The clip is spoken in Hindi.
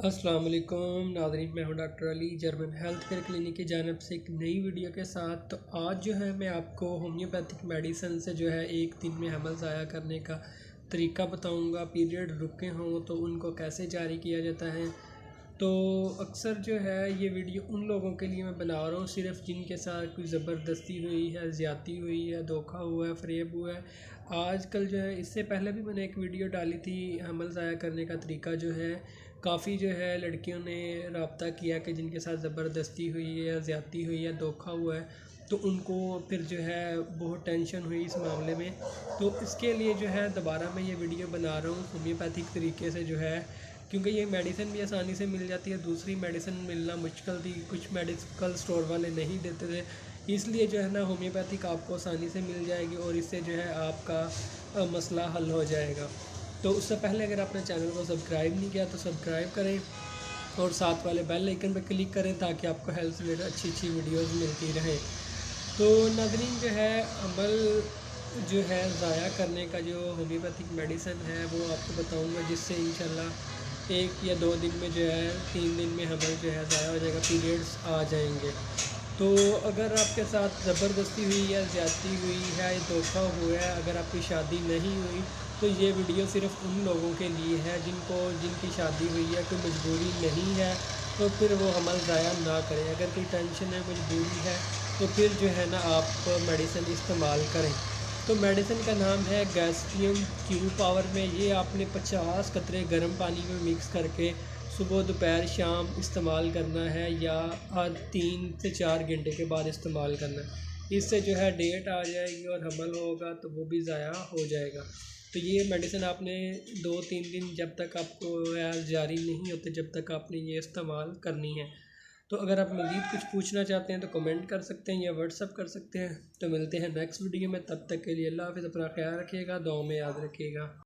अस्सलाम वालेकुम नाज़रीन, मैं हूं doctor Ali German health care clinic की जानब से एक नई वीडियो के साथ। तो आज जो है मैं आपको होम्योपैथिक मेडिसिन से जो है एक दिन में हमल ज़ाया करने का तरीका बताऊंगा। पीरियड रुके हों तो उनको कैसे जारी किया जाता है। तो अक्सर जो है ये वीडियो उन लोगों के लिए मैं बना रहा हूँ सिर्फ जिनके साथ कोई ज़बरदस्ती हुई है, ज़्यादती हुई है, धोखा हुआ है, फ़रेब हुआ है। आजकल जो है इससे पहले भी मैंने एक वीडियो डाली थी हमल ज़ाया करने का तरीका। जो है काफ़ी जो है लड़कियों ने रब्ता किया कि जिनके साथ ज़बरदस्ती हुई है या ज़्यादती हुई है, धोखा हुआ है, तो उनको फिर जो है बहुत टेंशन हुई इस मामले में। तो इसके लिए जो है दोबारा मैं ये वीडियो बना रहा हूँ होम्योपैथिक तरीके से जो है, क्योंकि ये मेडिसिन भी आसानी से मिल जाती है। दूसरी मेडिसिन मिलना मुश्किल थी, कुछ मेडिकल स्टोर वाले नहीं देते थे, इसलिए जो है ना होम्योपैथिक आपको आसानी से मिल जाएगी और इससे जो है आपका मसला हल हो जाएगा। तो उससे पहले अगर आपने चैनल को सब्सक्राइब नहीं किया तो सब्सक्राइब करें और साथ वाले बेल आइकन पर क्लिक करें ताकि आपको हेल्थ से रिलेटेड अच्छी अच्छी वीडियोज़ मिलती रहें। तो नाज़रीन जो है अमल जो है ज़ाया करने का जो होम्योपैथिक मेडिसिन है वो आपको बताऊंगा, जिससे इंशाल्लाह 1 या 2 दिन में जो है 3 दिन में हमल जो है ज़ाया हो जाएगा, पीरियड्स आ जाएंगे। तो अगर आपके साथ ज़बरदस्ती हुई या ज़्यादती हुई है, धोखा हुआ है, अगर आपकी शादी नहीं हुई, तो ये वीडियो सिर्फ उन लोगों के लिए है जिनकी शादी हुई है, कोई मजबूरी नहीं है तो फिर वो हमल ज़ाया ना करें। अगर कोई टेंशन है, मजबूरी है, तो फिर जो है ना आप मेडिसिन इस्तेमाल करें। तो मेडिसिन का नाम है गैस्ट्रियम क्यू पावर में। ये आपने 50 कतरे गर्म पानी में मिक्स करके सुबह दोपहर शाम इस्तेमाल करना है, या हर 3 से 4 घंटे के बाद इस्तेमाल करना है। इससे जो है डेट आ जाएगी और हमल होगा तो वो भी ज़ाया हो जाएगा। तो ये मेडिसिन आपने 2-3 दिन जब तक आपको यार जारी नहीं होते, जब तक आपने ये इस्तेमाल करनी है। तो अगर आप मज़ीद कुछ पूछना चाहते हैं तो कमेंट कर सकते हैं या व्हाट्सअप कर सकते हैं। तो मिलते हैं नेक्स्ट वीडियो में, तब तक के लिए अल्लाह हाफ़िज़। अपना ख्याल रखिएगा, दुआ में याद रखिएगा।